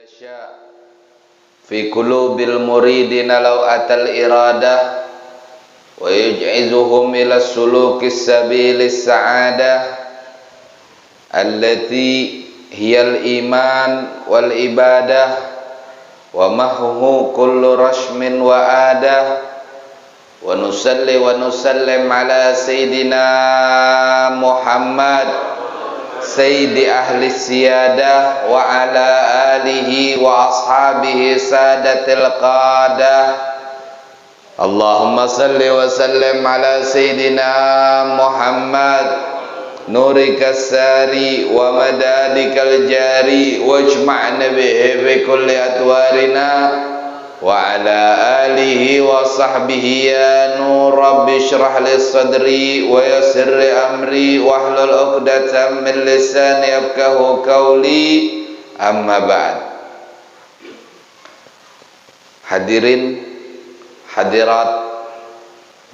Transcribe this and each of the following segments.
يشاء في قلوب المريدين لو أتى الإرادة ويجعزهم إلى السلوك السبيل السعادة التي هي الإيمان والعبادة ومحو كل رشم وآدة ونصلي ونسلم على سيدنا محمد سيد أهل السيادة وعلى آله وأصحابه سادة القادة اللهم صل وسلم على سيدنا محمد نورك الساري ومدادك الجاري واجمعنا به بكل أدوارنا وعلى آله وصحبه يا نور رب اشرح لي صدري ويسر لي أمري واحلل عقدة من لساني يفقهوا قولي أما بعد. Hadirin hadirat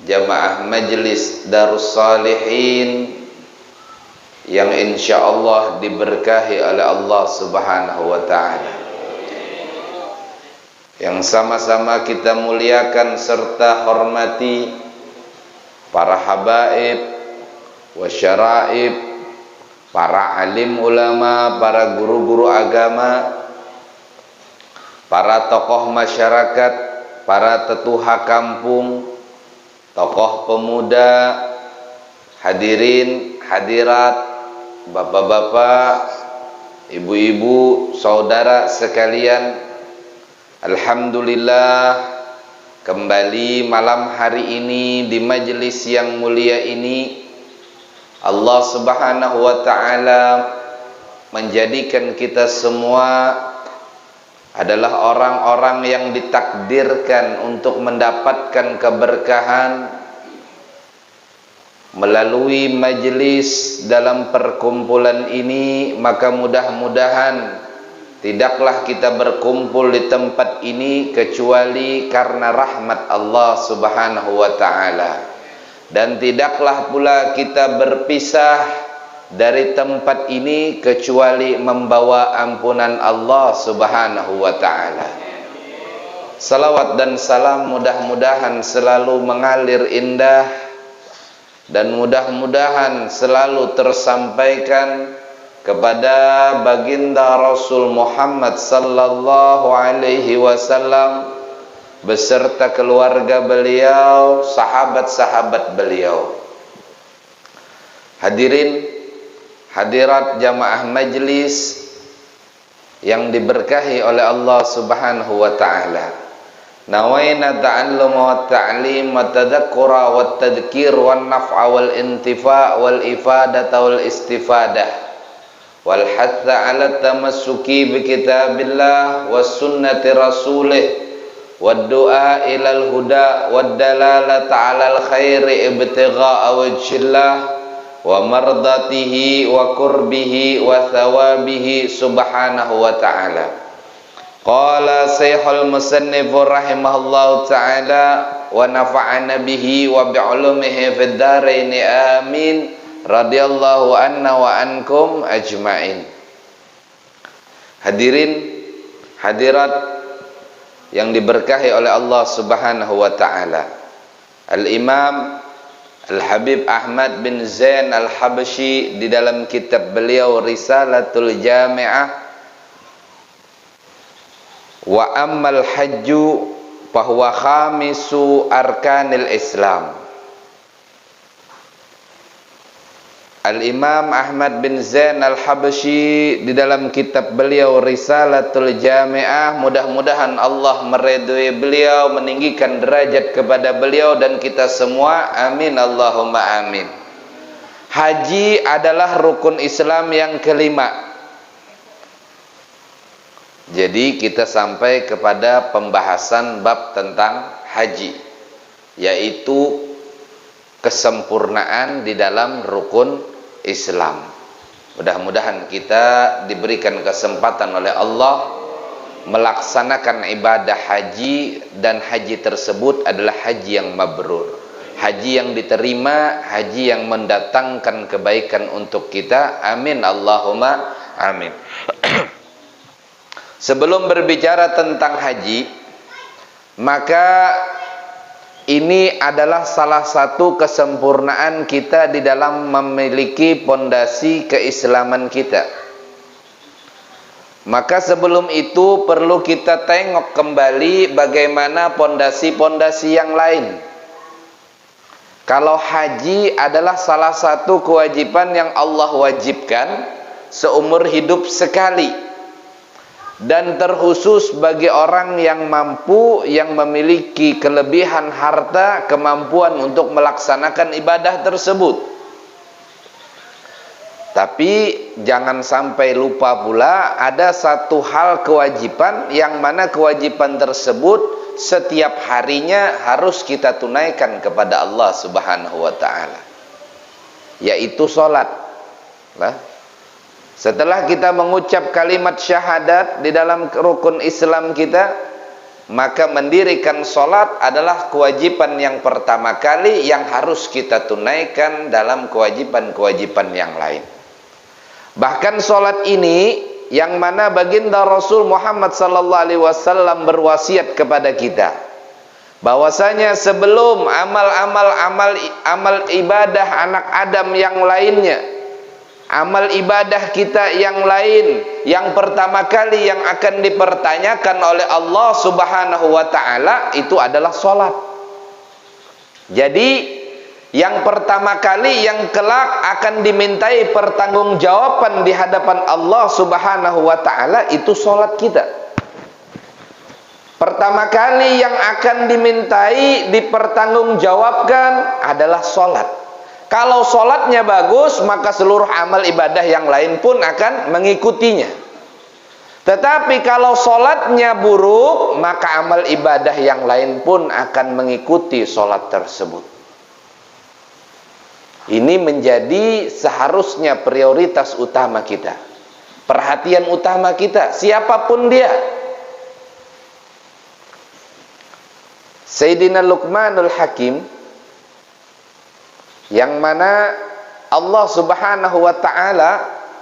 jamaah Majelis Darus Salihin yang insyaallah diberkahi oleh Allah Subhanahu wa taala, yang sama-sama kita muliakan serta hormati para habaib wasyaraib, para alim ulama, para guru-guru agama, para tokoh masyarakat, para tetuha kampung, tokoh pemuda, hadirin hadirat, bapak-bapak, ibu-ibu, saudara sekalian. Alhamdulillah, kembali malam hari ini di majelis yang mulia ini Allah Subhanahu wa taala menjadikan kita semua adalah orang-orang yang ditakdirkan untuk mendapatkan keberkahan melalui majelis dalam perkumpulan ini. Maka mudah-mudahan tidaklah kita berkumpul di tempat ini kecuali karena rahmat Allah Subhanahu wa taala, dan tidaklah pula kita berpisah dari tempat ini kecuali membawa ampunan Allah Subhanahu wa taala. Salawat dan salam mudah-mudahan selalu mengalir indah dan mudah-mudahan selalu tersampaikan kepada baginda Rasul Muhammad sallallahu alaihi wasallam beserta keluarga beliau, sahabat-sahabat beliau. Hadirin hadirat jamaah majlis yang diberkahi oleh Allah Subhanahu wa taala. Nawaina ta'allum wa ta'lim wa tadhakkura wa tadhkir wa naf'a wal intifa' wal ifadata wal istifadah wal hatha ala tamassuki bi kitabillah was sunnati rasulih wad du'a ilal huda wad dalalata 'alal khairi ibtigha'a wajhillah wa mardatihi wa qurbihi wa thawabihi subhanahu wa ta'ala. Qala Syekhul Musannif rahimahullahu ta'ala wa nafa'ana bihi wa bi'ulumihi fid dharain amin radhiyallahu anna wa ankum ajmain. Hadirin hadirat yang diberkahi oleh Allah Subhanahu wa taala, Al-Imam Al-Habib Ahmad bin Zain Al-Habsyi di dalam kitab beliau Risalatul Jami'ah wa ammal hajju fahuwa khamisu arkanil Islam. Al-Imam Ahmad bin Zain Al-Habsyi di dalam kitab beliau Risalatul Jami'ah, mudah-mudahan Allah meridhoi beliau, meninggikan derajat kepada beliau dan kita semua, amin Allahumma amin. Haji adalah rukun Islam yang kelima. Jadi kita sampai kepada pembahasan bab tentang haji, yaitu kesempurnaan di dalam rukun Islam. Mudah-mudahan kita diberikan kesempatan oleh Allah melaksanakan ibadah haji, dan haji tersebut adalah haji yang mabrur, haji yang diterima, haji yang mendatangkan kebaikan untuk kita, amin Allahumma amin. Sebelum berbicara tentang haji, maka ini adalah salah satu kesempurnaan kita di dalam memiliki pondasi keislaman kita. Maka sebelum itu perlu kita tengok kembali bagaimana pondasi-pondasi yang lain. Kalau haji adalah salah satu kewajiban yang Allah wajibkan seumur hidup sekali, dan terkhusus bagi orang yang mampu, yang memiliki kelebihan harta, kemampuan untuk melaksanakan ibadah tersebut. Tapi jangan sampai lupa pula ada satu hal kewajiban yang mana kewajiban tersebut setiap harinya harus kita tunaikan kepada Allah Subhanahu wa taala, yaitu salat. Nah, setelah kita mengucap kalimat syahadat di dalam rukun Islam kita, maka mendirikan salat adalah kewajiban yang pertama kali yang harus kita tunaikan dalam kewajiban-kewajiban yang lain. Bahkan salat ini yang mana baginda Rasul Muhammad sallallahu alaihi wasallam berwasiat kepada kita bahwasanya sebelum amal ibadah anak Adam yang lainnya, amal ibadah kita yang lain, yang pertama kali yang akan dipertanyakan oleh Allah Subhanahu wa taala itu adalah salat. Jadi yang pertama kali yang kelak akan dimintai pertanggungjawaban di hadapan Allah Subhanahu wa taala itu salat kita. Pertama kali yang akan dimintai dipertanggungjawabkan adalah salat. Kalau salatnya bagus, maka seluruh amal ibadah yang lain pun akan mengikutinya. Tetapi kalau salatnya buruk, maka amal ibadah yang lain pun akan mengikuti salat tersebut. Ini menjadi seharusnya prioritas utama kita, perhatian utama kita, siapapun dia. Sayyidina Luqmanul Hakim, yang mana Allah Subhanahu wa taala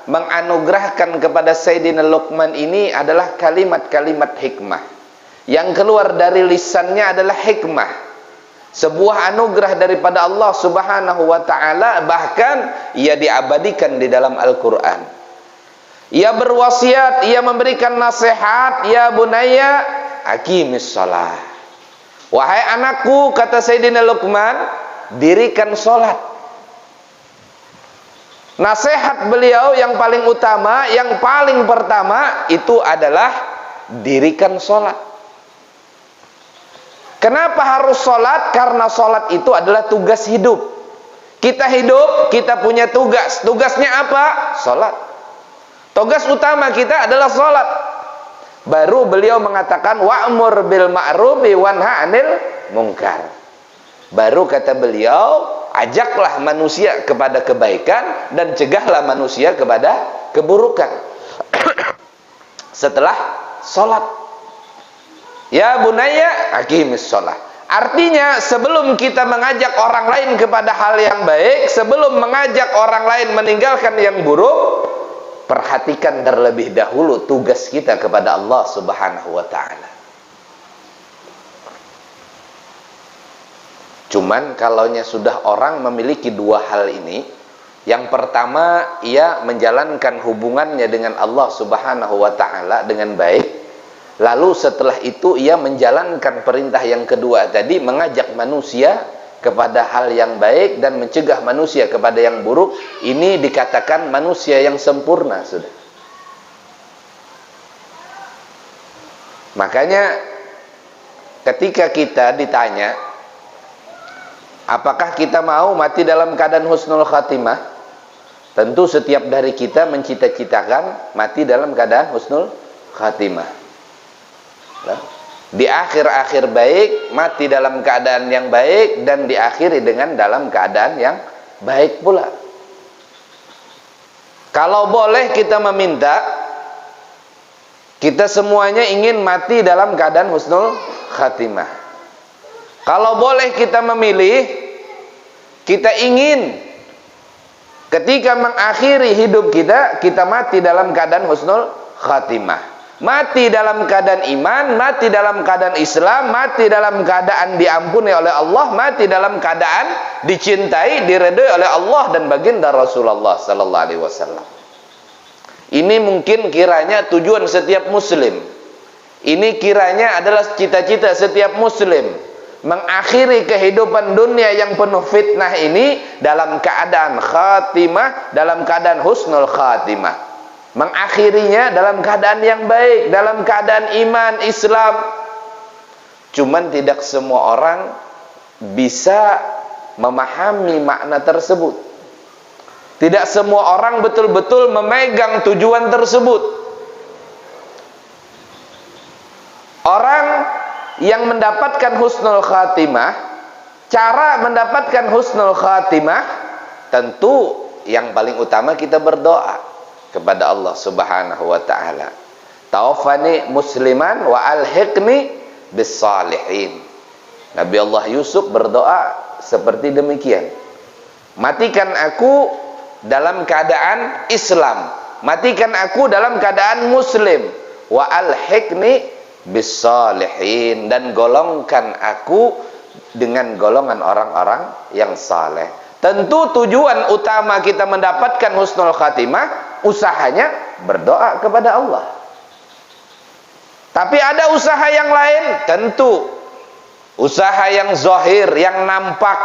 menganugerahkan kepada Sayyidina Luqman ini adalah kalimat-kalimat hikmah. Yang keluar dari lisannya adalah hikmah. Sebuah anugerah daripada Allah Subhanahu wa taala, bahkan ia diabadikan di dalam Al-Qur'an. Ia berwasiat, ia memberikan nasihat, ya bunayya aqimis shalah. Wahai anakku, kata Sayyidina Luqman, dirikan salat. Nasihat beliau yang paling utama, yang paling pertama itu adalah dirikan salat. Kenapa harus salat? Karena salat itu adalah tugas hidup. Kita hidup, kita punya tugas. Tugasnya apa? Salat. Tugas utama kita adalah salat. Baru beliau mengatakan wa'mur bil ma'rufi wanha 'anil munkar. Baru kata beliau, ajaklah manusia kepada kebaikan dan cegahlah manusia kepada keburukan. Setelah salat. Ya bunayya aqimis shalah. Artinya sebelum kita mengajak orang lain kepada hal yang baik, sebelum mengajak orang lain meninggalkan yang buruk, perhatikan terlebih dahulu tugas kita kepada Allah Subhanahu wa taala. Cuman kalaunya sudah orang memiliki dua hal ini, yang pertama ia menjalankan hubungannya dengan Allah Subhanahu wa taala dengan baik. Lalu setelah itu ia menjalankan perintah yang kedua tadi, mengajak manusia kepada hal yang baik dan mencegah manusia kepada yang buruk. Ini dikatakan manusia yang sempurna sudah. Makanya ketika kita ditanya apakah kita mau mati dalam keadaan husnul khatimah, tentu setiap dari kita mencita-citakan mati dalam keadaan husnul khatimah. Di akhir-akhir baik, mati dalam keadaan yang baik, dan diakhiri dengan dalam keadaan yang baik pula. Kalau boleh kita meminta, kita semuanya ingin mati dalam keadaan husnul khatimah. Kalau boleh kita memilih, kita ingin ketika mengakhiri hidup kita, kita mati dalam keadaan husnul khatimah. mati dalam keadaan iman, mati dalam keadaan Islam, mati dalam keadaan diampuni oleh Allah, mati dalam keadaan dicintai, diridhoi oleh Allah dan baginda Rasulullah sallallahu alaihi wasallam. Ini mungkin kiranya tujuan setiap muslim. Ini kiranya adalah cita-cita setiap muslim, mengakhiri kehidupan dunia yang penuh fitnah ini dalam keadaan khatimah, dalam keadaan husnul khatimah. Mengakhirinya dalam keadaan yang baik, dalam keadaan iman, Islam. Cuman tidak semua orang bisa memahami makna tersebut. Tidak semua orang betul-betul memegang tujuan tersebut. Orang yang mendapatkan husnul khatimah, cara mendapatkan husnul khatimah, tentu yang paling utama kita berdoa kepada Allah Subhanahu wa taala. Tawaffani musliman wa alhiqni bis-salihin. Nabi Allah Yusuf berdoa seperti demikian. Matikan aku dalam keadaan Islam, matikan aku dalam keadaan muslim, wa alhiqni bis-salihin, dan golongkan aku dengan golongan orang-orang yang saleh. Tentu tujuan utama kita mendapatkan husnul khatimah, usahanya berdoa kepada Allah. Tapi ada usaha yang lain, tentu usaha yang zahir, yang nampak,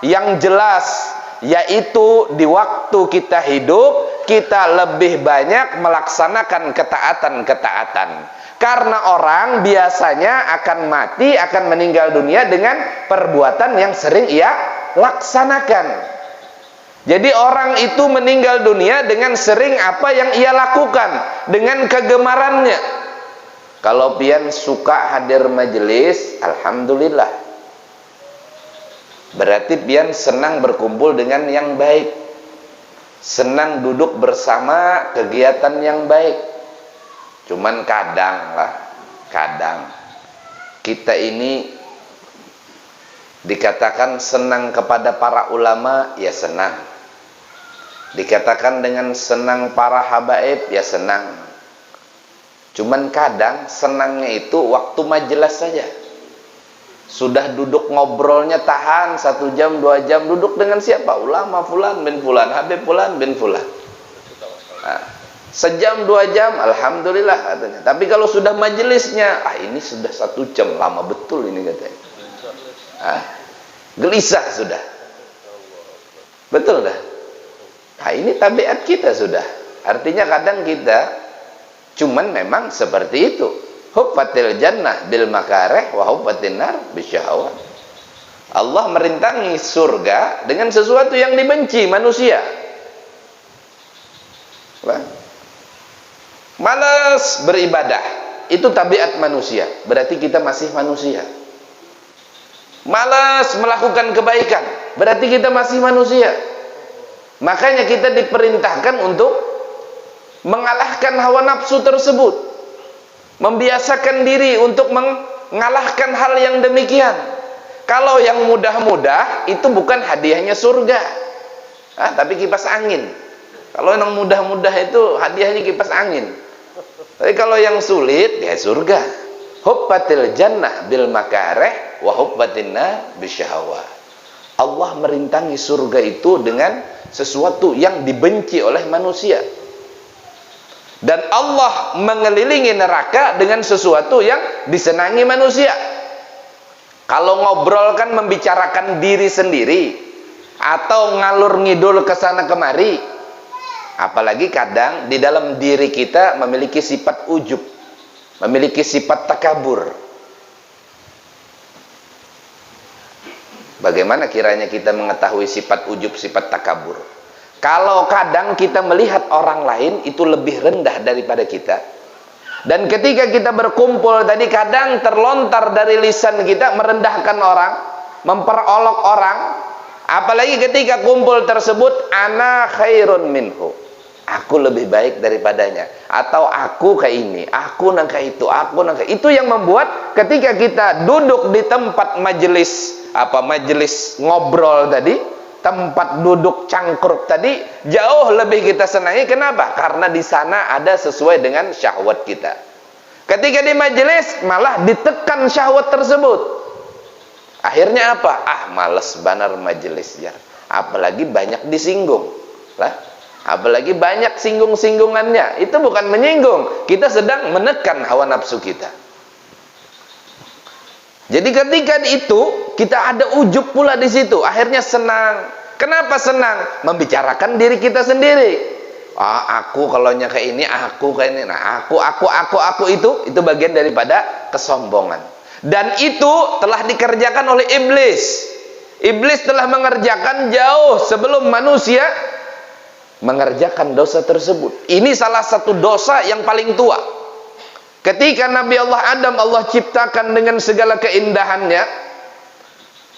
yang jelas, yaitu di waktu kita hidup, kita lebih banyak melaksanakan ketaatan-ketaatan. Karena orang biasanya akan mati, akan meninggal dunia dengan perbuatan yang sering ia laksanakan. Jadi orang itu meninggal dunia dengan sering apa yang ia lakukan, dengan kegemarannya. Kalau pian suka hadir majelis, alhamdulillah, berarti pian senang berkumpul dengan yang baik, senang duduk bersama kegiatan yang baik. Cuman kadang kita ini dikatakan senang kepada para ulama, ya senang. Dikatakan dengan senang para habaib, ya senang. Cuman kadang senangnya itu waktu majelis saja. Sudah duduk ngobrolnya tahan 1 jam 2 jam, duduk dengan siapa? Ulama fulan bin fulan, habib fulan bin fulan. Nah, sejam 2 jam, alhamdulillah katanya. Tapi kalau sudah majelisnya, ini sudah 1 jam, lama betul ini katanya. Gelisah sudah. Betul dah. Ini tabiat kita sudah. Artinya kadang kita cuman memang seperti itu. Hubbatil jannah bil makarih wa hubbatin nar bisyahawat. Allah merintangi surga dengan sesuatu yang dibenci manusia. Malas beribadah, itu tabiat manusia. Berarti kita masih manusia. Malas melakukan kebaikan, berarti kita masih manusia. Makanya kita diperintahkan untuk mengalahkan hawa nafsu tersebut, membiasakan diri untuk mengalahkan hal yang demikian. Kalau yang mudah-mudah itu bukan hadiahnya surga, tapi kipas angin. Kalau yang mudah-mudah itu hadiahnya kipas angin. Tapi kalau yang sulit, ya surga. Hubbatil jannah bil makarih wa hubbatin nar bisyahawat. Allah merintangi surga itu dengan sesuatu yang dibenci oleh manusia. Dan Allah mengelilingi neraka dengan sesuatu yang disenangi manusia. Kalau ngobrol kan membicarakan diri sendiri, atau ngalur ngidul ke sana kemari. Apalagi kadang di dalam diri kita memiliki sifat ujub, memiliki sifat takabur. Bagaimana kiranya kita mengetahui sifat ujub, sifat takabur? Kalau kadang kita melihat orang lain itu lebih rendah daripada kita, dan ketika kita berkumpul tadi kadang terlontar dari lisan kita merendahkan orang, memperolok orang. Apalagi ketika kumpul tersebut, ana khairun minhu, aku lebih baik daripadanya, atau aku kayak ini, aku nangka itu, aku nangka itu, yang membuat ketika kita duduk di tempat majelis majelis ngobrol tadi, tempat duduk cangkruk tadi, jauh lebih kita senangi. Kenapa? Karena di sana ada sesuai dengan syahwat kita. Ketika di majelis malah ditekan syahwat tersebut. Akhirnya apa? Males banar majelis ya. Apalagi banyak disinggung. Lah, apalagi banyak singgung-singgungannya. Itu bukan menyinggung, kita sedang menekan hawa nafsu kita. Jadi ketika itu kita ada ujub pula di situ, akhirnya senang. Kenapa senang? Membicarakan diri kita sendiri. Aku kalau kayak ini, aku kayak ini. Nah, aku itu bagian daripada kesombongan. Dan itu telah dikerjakan oleh iblis. Iblis telah mengerjakan jauh sebelum manusia mengerjakan dosa tersebut. Ini salah satu dosa yang paling tua. Ketika Nabi Allah Adam Allah ciptakan dengan segala keindahannya,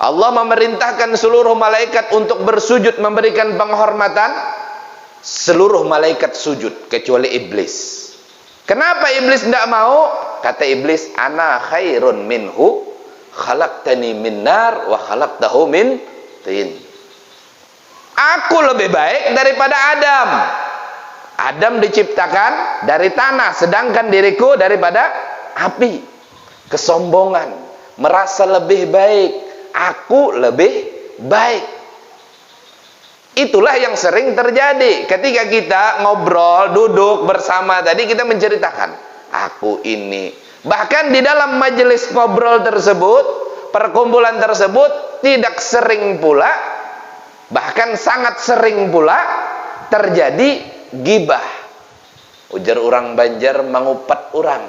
Allah memerintahkan seluruh malaikat untuk bersujud memberikan penghormatan. Seluruh malaikat sujud kecuali iblis. Kenapa iblis tidak mau? Kata iblis, ana khairun minhu, khalaqtani min nar wa khalaqtahu min tin. Aku lebih baik daripada Adam. Adam diciptakan dari tanah, sedangkan diriku daripada api. Kesombongan, merasa lebih baik. Aku lebih baik. Itulah yang sering terjadi ketika kita ngobrol, duduk bersama tadi, kita menceritakan aku ini. Bahkan di dalam majelis ngobrol tersebut, perkumpulan tersebut tidak sering pula, bahkan sangat sering pula terjadi gibah. Ujar orang Banjar mengupat orang.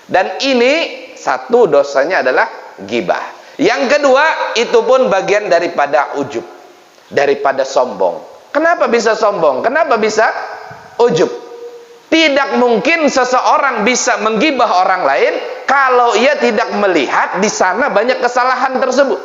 Dan ini satu dosanya adalah gibah. Yang kedua, itu pun bagian daripada ujub, daripada sombong. Kenapa bisa sombong? Kenapa bisa ujub? Tidak mungkin seseorang bisa menggibah orang lain kalau ia tidak melihat di sana banyak kesalahan tersebut.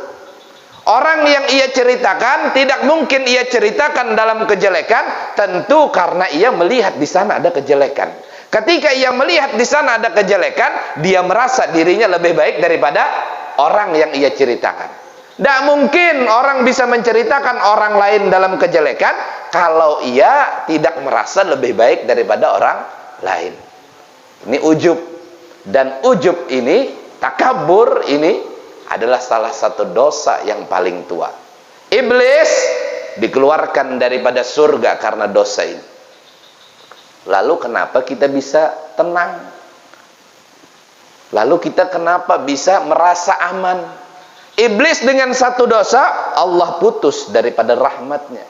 Orang yang ia ceritakan tidak mungkin ia ceritakan dalam kejelekan, tentu karena ia melihat di sana ada kejelekan. Ketika ia melihat di sana ada kejelekan, dia merasa dirinya lebih baik daripada orang yang ia ceritakan. Tidak mungkin orang bisa menceritakan orang lain dalam kejelekan kalau ia tidak merasa lebih baik daripada orang lain. Ini ujub. Dan ujub ini, takabur ini adalah salah satu dosa yang paling tua. Iblis dikeluarkan daripada surga karena dosa ini. Lalu kenapa kita bisa tenang? Lalu kita kenapa bisa merasa aman? Iblis dengan satu dosa, Allah putus daripada rahmatnya.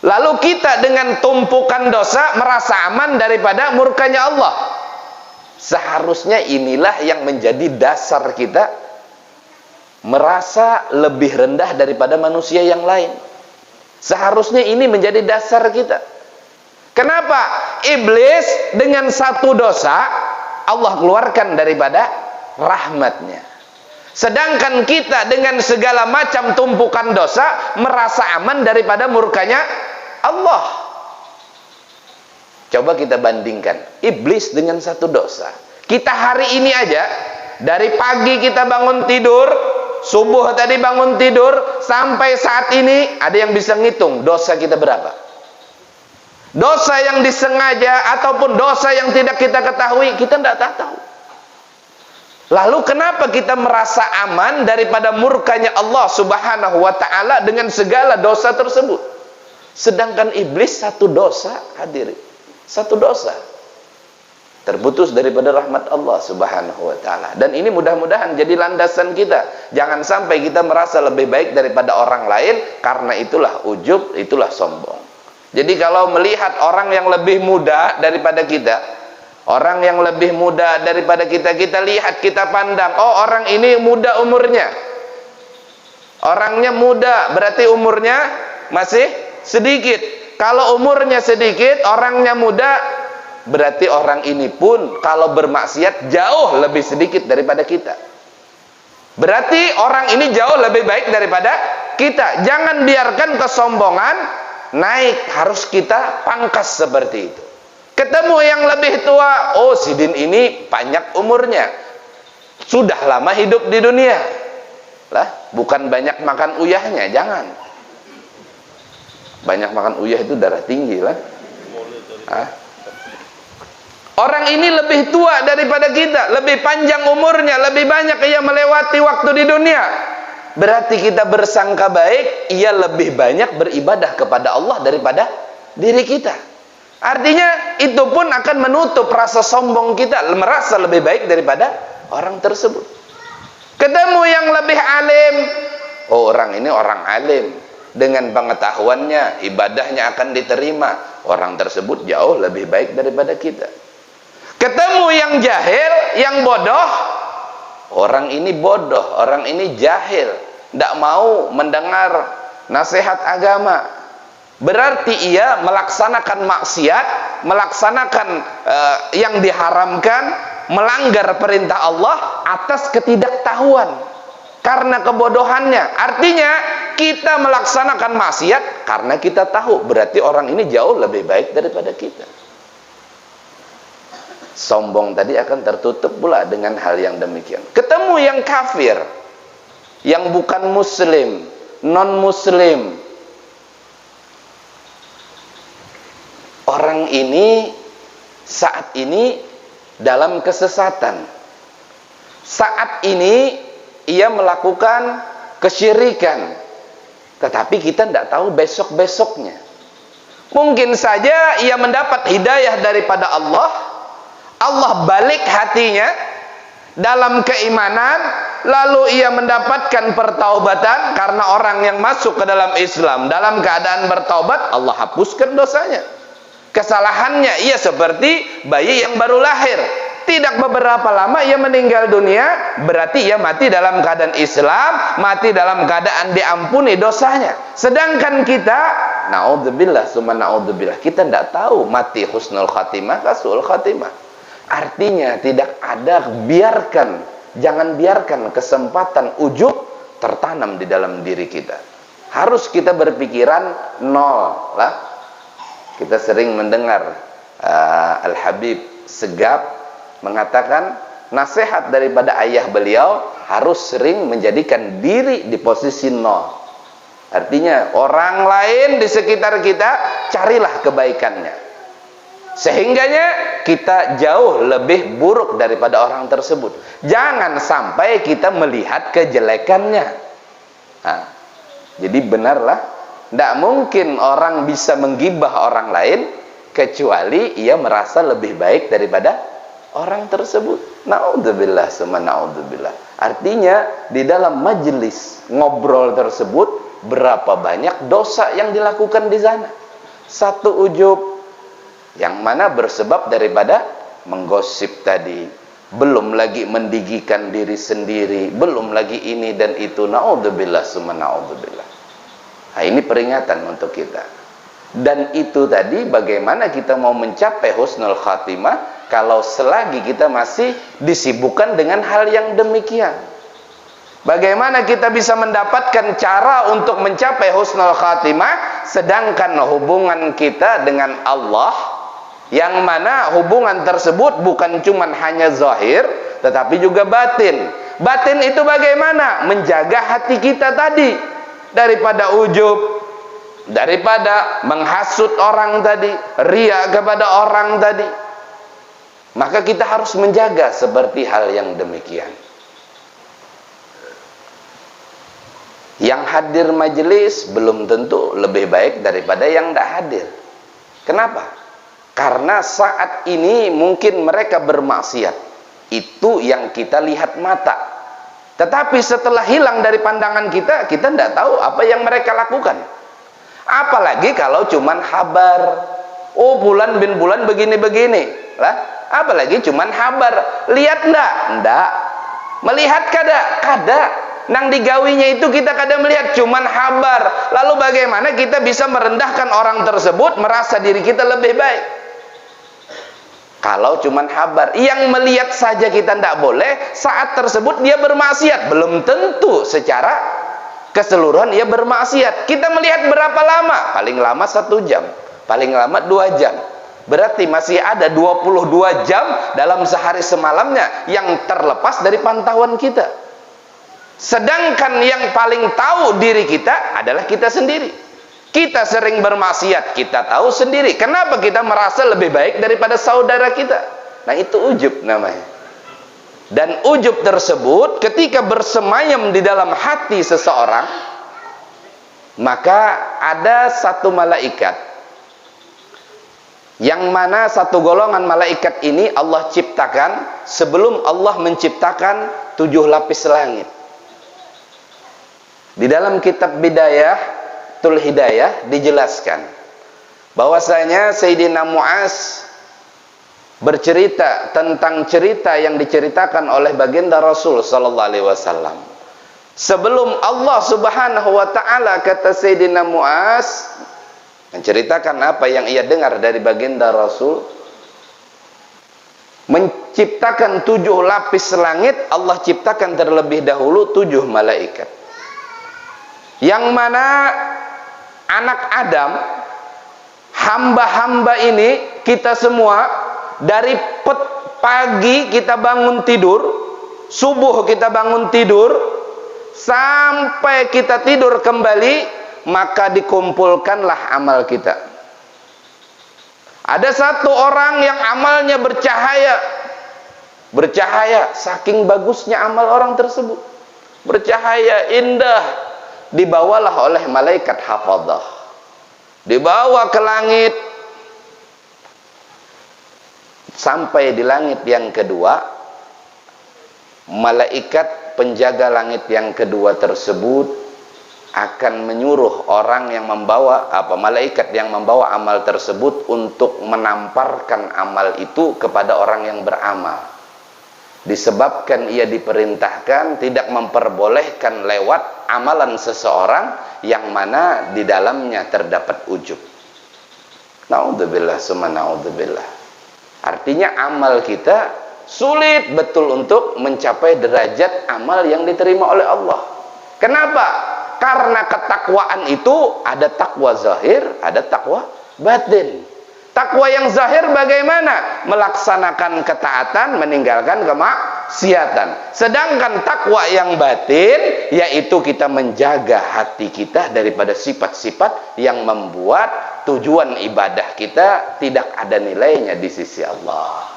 Lalu kita dengan tumpukan dosa merasa aman daripada murkanya Allah. Seharusnya inilah yang menjadi dasar kita merasa lebih rendah daripada manusia yang lain. Seharusnya ini menjadi dasar kita. Kenapa? Iblis dengan satu dosa Allah keluarkan daripada rahmatnya. Sedangkan kita dengan segala macam tumpukan dosa merasa aman daripada murkanya Allah. Coba kita bandingkan iblis dengan satu dosa. Kita hari ini aja, dari pagi kita bangun tidur, subuh tadi bangun tidur, sampai saat ini ada yang bisa ngitung dosa kita berapa? Dosa yang disengaja ataupun dosa yang tidak kita ketahui, kita tidak tahu. Lalu kenapa kita merasa aman daripada murkanya Allah Subhanahu wa ta'ala dengan segala dosa tersebut? Sedangkan iblis satu dosa, hadirin, satu dosa terputus daripada rahmat Allah Subhanahu wa ta'ala. Dan ini mudah-mudahan jadi landasan kita. Jangan sampai kita merasa lebih baik daripada orang lain, karena itulah ujub, itulah sombong. Jadi kalau melihat orang yang lebih muda daripada kita, orang yang lebih muda daripada kita, kita lihat, kita pandang, oh orang ini muda umurnya. Orangnya muda, berarti umurnya masih sedikit. Kalau umurnya sedikit, orangnya muda, berarti orang ini pun kalau bermaksiat jauh lebih sedikit daripada kita. Berarti orang ini jauh lebih baik daripada kita. Jangan biarkan kesombongan naik, harus kita pangkas seperti itu. Ketemu yang lebih tua, oh sidin ini banyak umurnya, sudah lama hidup di dunia. Lah, bukan banyak makan uyahnya, jangan. Banyak makan uyah itu darah tinggi lah. Orang ini lebih tua daripada kita, lebih panjang umurnya, lebih banyak ia melewati waktu di dunia. Berarti kita bersangka baik, ia lebih banyak beribadah kepada Allah daripada diri kita. Artinya itu pun akan menutup rasa sombong kita, merasa lebih baik daripada orang tersebut. Ketemu yang lebih alim, oh orang ini orang alim, dengan pengetahuannya, ibadahnya akan diterima. Orang tersebut jauh lebih baik daripada kita. Ketemu yang jahil, yang bodoh, orang ini bodoh, orang ini jahil, tidak mau mendengar nasihat agama. Berarti ia melaksanakan maksiat, melaksanakan yang diharamkan, melanggar perintah Allah atas ketidaktahuan, karena kebodohannya. Artinya kita melaksanakan maksiat karena kita tahu, berarti orang ini jauh lebih baik daripada kita. Sombong tadi akan tertutup pula dengan hal yang demikian. Ketemu yang kafir, yang bukan muslim, non muslim, orang ini saat ini dalam kesesatan, saat ini ia melakukan kesyirikan, tetapi kita tidak tahu besok-besoknya. Mungkin saja ia mendapat hidayah daripada Allah, Allah balik hatinya dalam keimanan, lalu ia mendapatkan pertaubatan. Karena orang yang masuk ke dalam Islam dalam keadaan bertaubat, Allah hapuskan dosanya. Kesalahannya ia seperti bayi yang baru lahir, tidak beberapa lama ia meninggal dunia, berarti ia mati dalam keadaan Islam, mati dalam keadaan diampuni dosanya. Sedangkan kita, naudzubillah summa naudzubillah, kita tidak tahu mati husnul khatimah kah su'ul khatimah. Artinya tidak ada, jangan biarkan kesempatan ujub tertanam di dalam diri kita. Harus kita berpikiran nol lah. Kita sering mendengar Al-Habib Segaf mengatakan, nasihat daripada ayah beliau harus sering menjadikan diri di posisi nol. Artinya orang lain di sekitar kita, carilah kebaikannya, sehingganya kita jauh lebih buruk daripada orang tersebut. Jangan sampai kita melihat kejelekannya. Nah, jadi benarlah, tidak mungkin orang bisa menggibah orang lain kecuali ia merasa lebih baik daripada orang tersebut. Naudzubillah summa naudzubillah. Artinya di dalam majelis ngobrol tersebut, berapa banyak dosa yang dilakukan di sana. Satu ujub, yang mana bersebab daripada menggosip tadi, belum lagi mendigikan diri sendiri, belum lagi ini dan itu. Naudzubillah summa naudzubillah. Nah, ini peringatan untuk kita. Dan itu tadi, bagaimana kita mau mencapai husnul khatimah kalau selagi kita masih disibukkan dengan hal yang demikian. Bagaimana kita bisa mendapatkan cara untuk mencapai husnul khatimah sedangkan hubungan kita dengan Allah, yang mana hubungan tersebut bukan cuma hanya zahir tetapi juga batin. Batin itu bagaimana? Menjaga hati kita tadi daripada ujub, daripada menghasut orang tadi, riya kepada orang tadi. Maka kita harus menjaga seperti hal yang demikian. Yang hadir majelis belum tentu lebih baik daripada yang tidak hadir. Kenapa? Karena saat ini mungkin mereka bermaksiat, itu yang kita lihat mata. Tetapi setelah hilang dari pandangan kita, kita tidak tahu apa yang mereka lakukan. Apalagi kalau cuman kabar, oh bulan bin bulan begini-begini lah. Apalagi cuman kabar, lihat ndak? Ndak. Melihat kada? Kada. Nang digawinya itu kita kadang melihat cuman kabar. Lalu bagaimana kita bisa merendahkan orang tersebut, merasa diri kita lebih baik? Kalau cuman kabar, yang melihat saja kita tidak boleh, saat tersebut dia bermaksiat. Belum tentu secara keseluruhan ia bermaksiat. Kita melihat berapa lama? Paling lama 1 jam, paling lama 2 jam. Berarti masih ada 22 jam dalam sehari semalamnya yang terlepas dari pantauan kita. Sedangkan yang paling tahu diri kita adalah kita sendiri. Kita sering bermaksiat, kita tahu sendiri. Kenapa kita merasa lebih baik daripada saudara kita? Nah itu ujub namanya. Dan ujub tersebut ketika bersemayam di dalam hati seseorang, maka ada satu malaikat, yang mana satu golongan malaikat ini Allah ciptakan sebelum Allah menciptakan 7 lapis langit. Di dalam kitab Bidayatul Hidayah dijelaskan bahwasanya Sayyidina Mu'az bercerita tentang cerita yang diceritakan oleh baginda Rasul sallallahu alaihi wasallam. Sebelum Allah Subhanahu wa taala, kata Sayyidina Mu'az, menceritakan apa yang ia dengar dari baginda Rasul, menciptakan 7 lapis langit, Allah ciptakan terlebih dahulu 7 malaikat. Yang mana anak Adam, hamba-hamba ini, kita semua, dari pagi kita bangun tidur, subuh kita bangun tidur, sampai kita tidur kembali, maka dikumpulkanlah amal kita. Ada satu orang yang amalnya bercahaya, saking bagusnya amal orang tersebut, bercahaya indah, dibawalah oleh malaikat hafadzah, dibawa ke langit. Sampai di langit yang kedua, malaikat penjaga langit yang kedua tersebut akan menyuruh orang yang membawa, malaikat yang membawa amal tersebut untuk menamparkan amal itu kepada orang yang beramal. Disebabkan ia diperintahkan tidak memperbolehkan lewat amalan seseorang yang mana di dalamnya terdapat ujub. Naudzubillah summa naudzubillah. Artinya amal kita sulit betul untuk mencapai derajat amal yang diterima oleh Allah. Kenapa? Karena ketakwaan itu ada takwa zahir, ada takwa batin. Takwa yang zahir bagaimana? Melaksanakan ketaatan, meninggalkan kemaksiatan. Sedangkan takwa yang batin, yaitu kita menjaga hati kita daripada sifat-sifat yang membuat tujuan ibadah kita tidak ada nilainya di sisi Allah.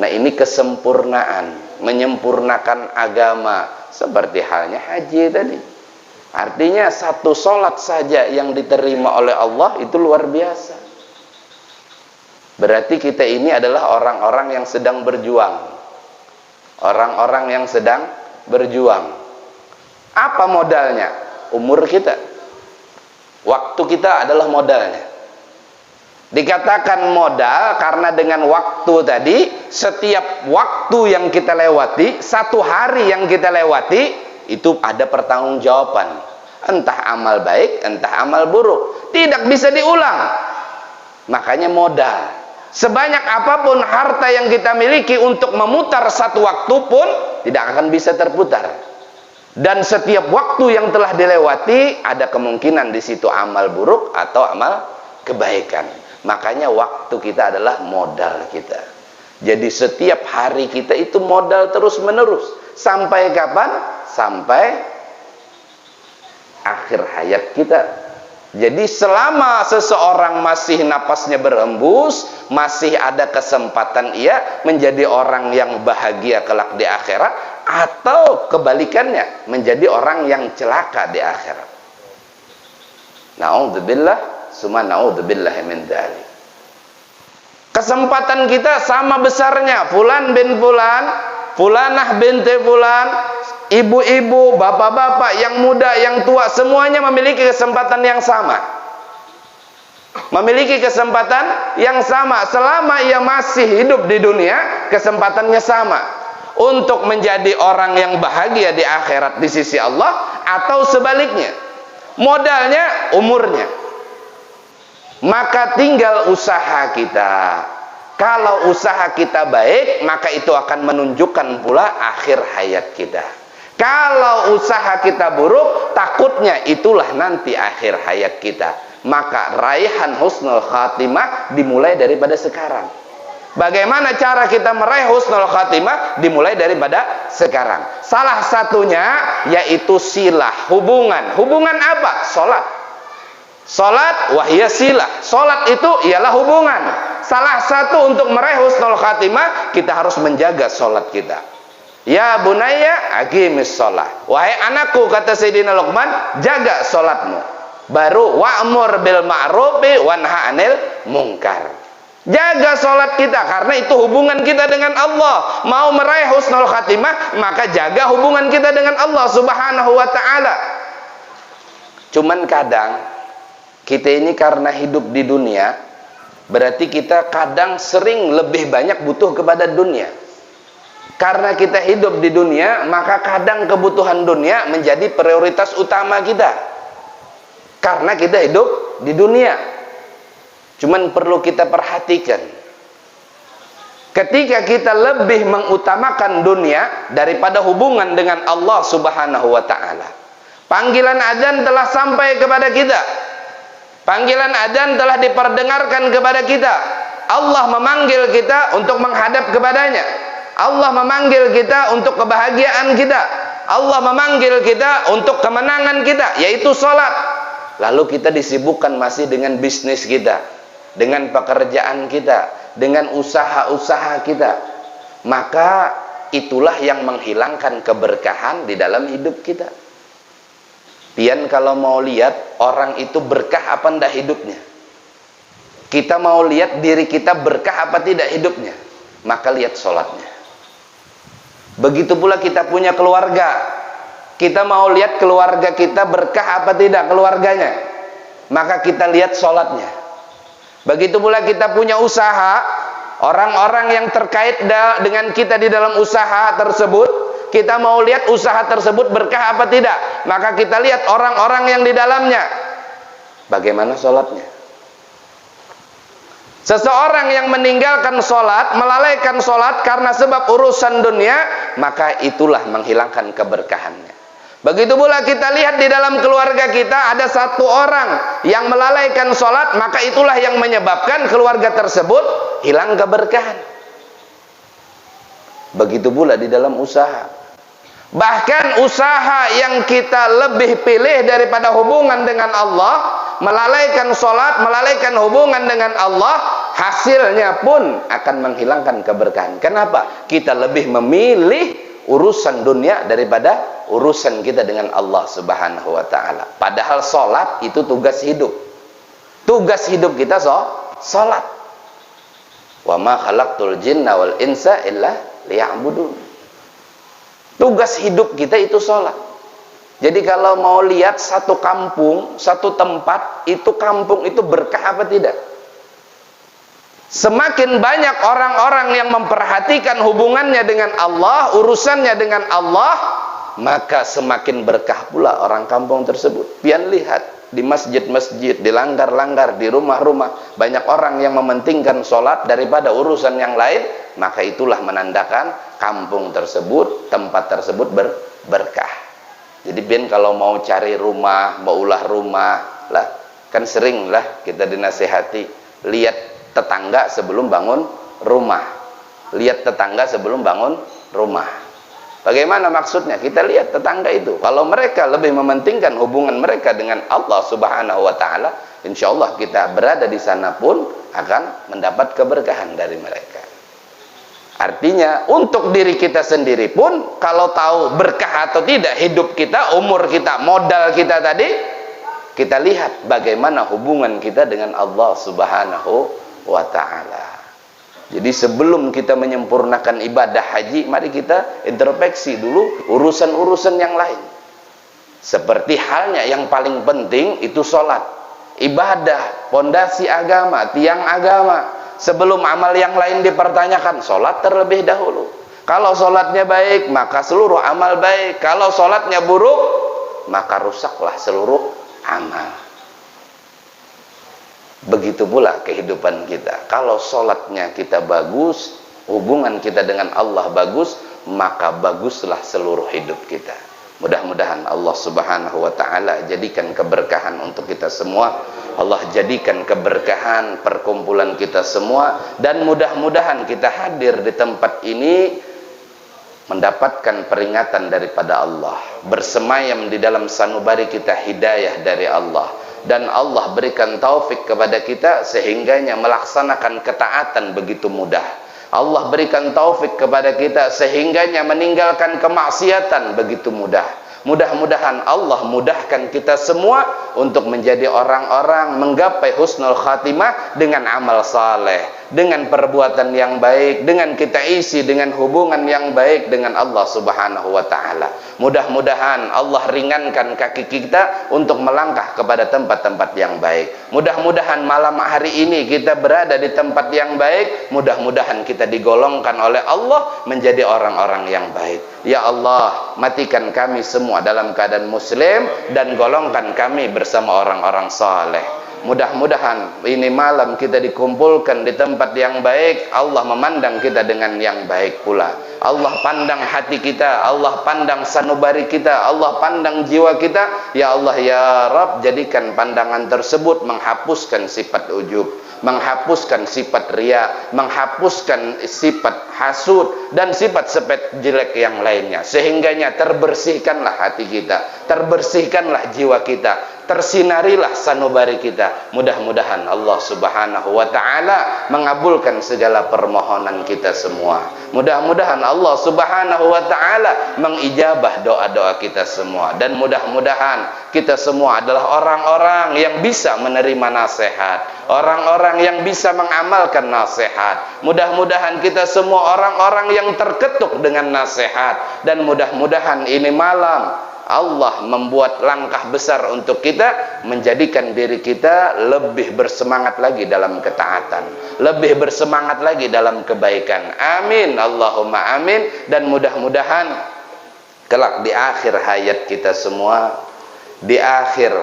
Nah ini kesempurnaan, menyempurnakan agama, seperti halnya haji tadi. Artinya satu sholat saja yang diterima oleh Allah itu luar biasa. Berarti kita ini adalah orang-orang yang sedang berjuang. Orang-orang yang sedang berjuang. Apa modalnya? Umur kita. Waktu kita adalah modalnya. Dikatakan modal karena dengan waktu tadi, setiap waktu yang kita lewati, satu hari yang kita lewati, itu ada pertanggungjawaban. Entah amal baik, entah amal buruk. Tidak bisa diulang. Makanya modal. Sebanyak apapun harta yang kita miliki untuk memutar satu waktu pun tidak akan bisa terputar. Dan setiap waktu yang telah dilewati ada kemungkinan di situ amal buruk atau amal kebaikan. Makanya waktu kita adalah modal kita. Jadi setiap hari kita itu modal terus menerus. Sampai kapan? Sampai akhir hayat kita. Jadi selama seseorang masih napasnya berhembus, masih ada kesempatan ia menjadi orang yang bahagia kelak di akhirat, atau kebalikannya menjadi orang yang celaka di akhirat. Na'udzubillah summa na'udzubillah min dzalik. Kesempatan kita sama besarnya. Fulan bin fulan, fulanah binti fulan, ibu-ibu, bapak-bapak, yang muda, yang tua, semuanya memiliki kesempatan yang sama. Memiliki kesempatan yang sama. Selama ia masih hidup di dunia, kesempatannya sama. Untuk menjadi orang yang bahagia di akhirat di sisi Allah, atau sebaliknya. Modalnya umurnya. Maka tinggal usaha kita. Kalau usaha kita baik, maka itu akan menunjukkan pula akhir hayat kita. Kalau usaha kita buruk, takutnya itulah nanti akhir hayat kita. Maka raihan husnul khatimah dimulai daripada sekarang. Bagaimana cara kita meraih husnul khatimah? Dimulai daripada sekarang. Salah satunya yaitu silah, hubungan. Hubungan apa? Salat. Salat wahya silah. Salat itu ialah hubungan. salah satu untuk meraih husnul khatimah, kita harus menjaga sholat kita. Ya bunayya aqimis sholat. Wahai anakku, kata Sayyidina Luqman, jaga sholatmu. Baru wa'mur bil ma'rufi wanha 'anil munkar. Jaga sholat kita, karena itu hubungan kita dengan Allah. Mau meraih husnul khatimah, maka jaga hubungan kita dengan Allah subhanahu wa ta'ala. Cuman kadang kita ini karena hidup di dunia, berarti kita kadang sering lebih banyak butuh kepada dunia. Karena kita hidup di dunia, maka kadang kebutuhan dunia menjadi prioritas utama kita. Karena kita hidup di dunia. Cuman perlu kita perhatikan, ketika kita lebih mengutamakan dunia daripada hubungan dengan Allah subhanahu wa ta'ala, panggilan adzan telah sampai kepada kita. Panggilan adzan telah diperdengarkan kepada kita. Allah memanggil kita untuk menghadap kepadanya. Allah memanggil kita untuk kebahagiaan kita. Allah memanggil kita untuk kemenangan kita, yaitu sholat. Lalu kita disibukkan masih dengan bisnis kita, dengan pekerjaan kita, dengan usaha-usaha kita. Maka itulah yang menghilangkan keberkahan di dalam hidup kita. Pian kalau mau lihat orang itu berkah apa ndak hidupnya, kita mau lihat diri kita berkah apa tidak hidupnya, maka lihat sholatnya. Begitu pula kita punya keluarga, kita mau lihat keluarga kita berkah apa tidak keluarganya, maka kita lihat sholatnya. Begitu pula kita punya usaha, orang-orang yang terkait dengan kita di dalam usaha tersebut, kita mau lihat usaha tersebut berkah apa tidak, maka kita lihat orang-orang yang di dalamnya, bagaimana sholatnya. Seseorang yang meninggalkan sholat, melalaikan sholat karena sebab urusan dunia, maka itulah menghilangkan keberkahannya. Begitu pula kita lihat di dalam keluarga kita, ada satu orang yang melalaikan sholat, maka itulah yang menyebabkan keluarga tersebut hilang keberkahan. Begitu pula di dalam usaha. Bahkan usaha yang kita lebih pilih daripada hubungan dengan Allah, melalaikan sholat, melalaikan hubungan dengan Allah, hasilnya pun akan menghilangkan keberkahan. Kenapa? Kita lebih memilih urusan dunia daripada urusan kita dengan Allah subhanahu wa ta'ala. Padahal sholat itu tugas hidup. Tugas hidup kita sholat. Wa ma khalaqtul jinna wal insa illa liya'budun. Tugas hidup kita itu sholat. Jadi kalau mau lihat satu kampung, satu tempat, itu kampung itu berkah apa tidak? Semakin banyak orang-orang yang memperhatikan hubungannya dengan Allah, urusannya dengan Allah, maka semakin berkah pula orang kampung tersebut. Pian lihat di masjid-masjid, di langgar-langgar, di rumah-rumah, banyak orang yang mementingkan sholat daripada urusan yang lain, maka itulah menandakan kampung tersebut, tempat tersebut berkah. Jadi pian kalau mau cari rumah, mau ulah rumah lah, kan sering lah kita dinasihati, lihat tetangga sebelum bangun rumah. Lihat tetangga sebelum bangun rumah. Bagaimana maksudnya? Kita lihat tetangga itu, kalau mereka lebih mementingkan hubungan mereka dengan Allah subhanahu wa ta'ala, insya Allah kita berada di sana pun akan mendapat keberkahan dari mereka. Artinya untuk diri kita sendiri pun, kalau tahu berkah atau tidak hidup kita, umur kita, modal kita tadi, kita lihat bagaimana hubungan kita dengan Allah subhanahu wa ta'ala. Jadi sebelum kita menyempurnakan ibadah haji, mari kita introspeksi dulu urusan-urusan yang lain. Seperti halnya yang paling penting itu sholat, ibadah, pondasi agama, tiang agama. Sebelum amal yang lain dipertanyakan, sholat terlebih dahulu. Kalau sholatnya baik, maka seluruh amal baik. Kalau sholatnya buruk, maka rusaklah seluruh amal. Begitu pula kehidupan kita. Kalau sholatnya kita bagus, hubungan kita dengan Allah bagus, maka baguslah seluruh hidup kita. Mudah-mudahan Allah subhanahu wa ta'ala jadikan keberkahan untuk kita semua. Allah jadikan keberkahan perkumpulan kita semua. Dan mudah-mudahan kita hadir di tempat ini mendapatkan peringatan daripada Allah, bersemayam di dalam sanubari kita hidayah dari Allah, dan Allah berikan taufik kepada kita sehingganya melaksanakan ketaatan begitu mudah. Allah berikan taufik kepada kita sehingganya meninggalkan kemaksiatan begitu mudah. Mudah-mudahan Allah mudahkan kita semua untuk menjadi orang-orang menggapai husnul khatimah dengan amal saleh, dengan perbuatan yang baik, dengan kita isi dengan hubungan yang baik dengan Allah Subhanahu wa taala. Mudah-mudahan Allah ringankan kaki kita untuk melangkah kepada tempat-tempat yang baik. Mudah-mudahan malam hari ini kita berada di tempat yang baik. Mudah-mudahan kita digolongkan oleh Allah menjadi orang-orang yang baik. Ya Allah, matikan kami semua dalam keadaan muslim dan golongkan kami bersama orang-orang saleh. Mudah-mudahan ini malam kita dikumpulkan di tempat yang baik. Allah memandang kita dengan yang baik pula. Allah pandang hati kita, Allah pandang sanubari kita, Allah pandang jiwa kita. Ya Allah ya Rabb, jadikan pandangan tersebut menghapuskan sifat ujub, menghapuskan sifat riya, menghapuskan sifat hasud dan sifat-sifat jelek yang lainnya, sehingganya terbersihkanlah hati kita, terbersihkanlah jiwa kita, tersinarilah sanubari kita. Mudah-mudahan Allah Subhanahu wa taala mengabulkan segala permohonan kita semua. Mudah-mudahan Allah Subhanahu wa taala mengijabah doa-doa kita semua, dan mudah-mudahan kita semua adalah orang-orang yang bisa menerima nasihat, orang-orang yang bisa mengamalkan nasihat. Mudah-mudahan kita semua orang-orang yang terketuk dengan nasihat, dan mudah-mudahan ini malam Allah membuat langkah besar untuk kita, menjadikan diri kita lebih bersemangat lagi dalam ketaatan, lebih bersemangat lagi dalam kebaikan. Amin, Allahumma amin. Dan mudah-mudahan kelak di akhir hayat kita semua, di akhir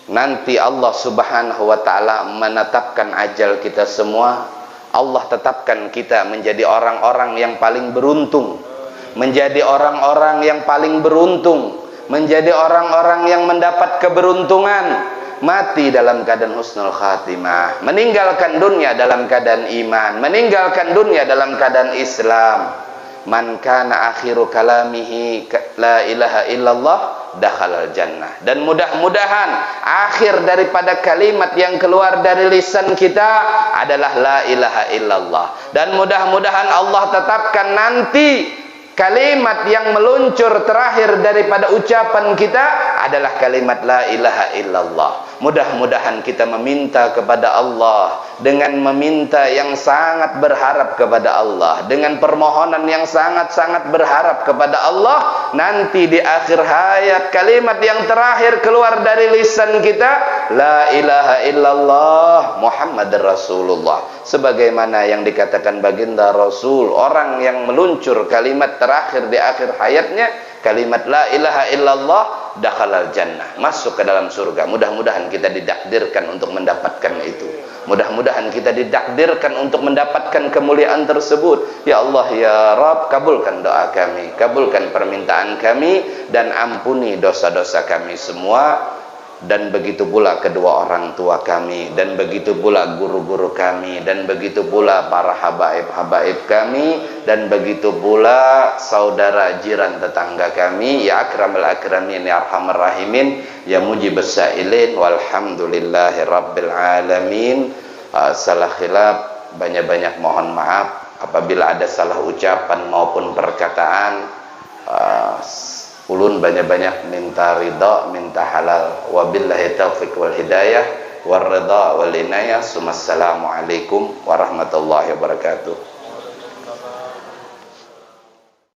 nanti Allah Subhanahu wa taala menetapkan ajal kita semua, Allah tetapkan kita menjadi orang-orang yang paling beruntung, menjadi orang-orang yang paling beruntung, menjadi orang-orang yang mendapat keberuntungan, mati dalam keadaan husnul khatimah, meninggalkan dunia dalam keadaan iman, meninggalkan dunia dalam keadaan Islam. Man kana akhiru kalamihi la ilaha illallah dakhalal jannah. Dan mudah-mudahan akhir daripada kalimat yang keluar dari lisan kita adalah la ilaha illallah. Dan mudah-mudahan Allah tetapkan nanti kalimat yang meluncur terakhir daripada ucapan kita adalah kalimat la ilaha illallah. Mudah-mudahan kita meminta kepada Allah dengan meminta yang sangat berharap kepada Allah, dengan permohonan yang sangat-sangat berharap kepada Allah. Nanti di akhir hayat kalimat yang terakhir keluar dari lisan kita la ilaha illallah Muhammad Rasulullah, sebagaimana yang dikatakan baginda Rasul, orang yang meluncur kalimat terakhir di akhir hayatnya, kalimat la ilaha illallah, dakhalal jannah, masuk ke dalam surga. Mudah-mudahan kita didakdirkan untuk mendapatkan itu. Mudah-mudahan kita didakdirkan untuk mendapatkan kemuliaan tersebut. Ya Allah ya Rabb, kabulkan doa kami, kabulkan permintaan kami, dan ampuni dosa-dosa kami semua. Dan begitu pula kedua orang tua kami, dan begitu pula guru-guru kami, dan begitu pula para habaib-habaib kami, dan begitu pula saudara jiran tetangga kami. Ya akramal akramin ya arhamar rahimin ya mujibus sa'ilin, walhamdulillahi rabbil alamin. Salah khilaf banyak-banyak mohon maaf apabila ada salah ucapan maupun perkataan. Ulun banyak-banyak minta ridha, minta halal. Wabillahi taufiq wal hidayah, war ridha wal inayah. Assalamualaikum warahmatullahi wabarakatuh.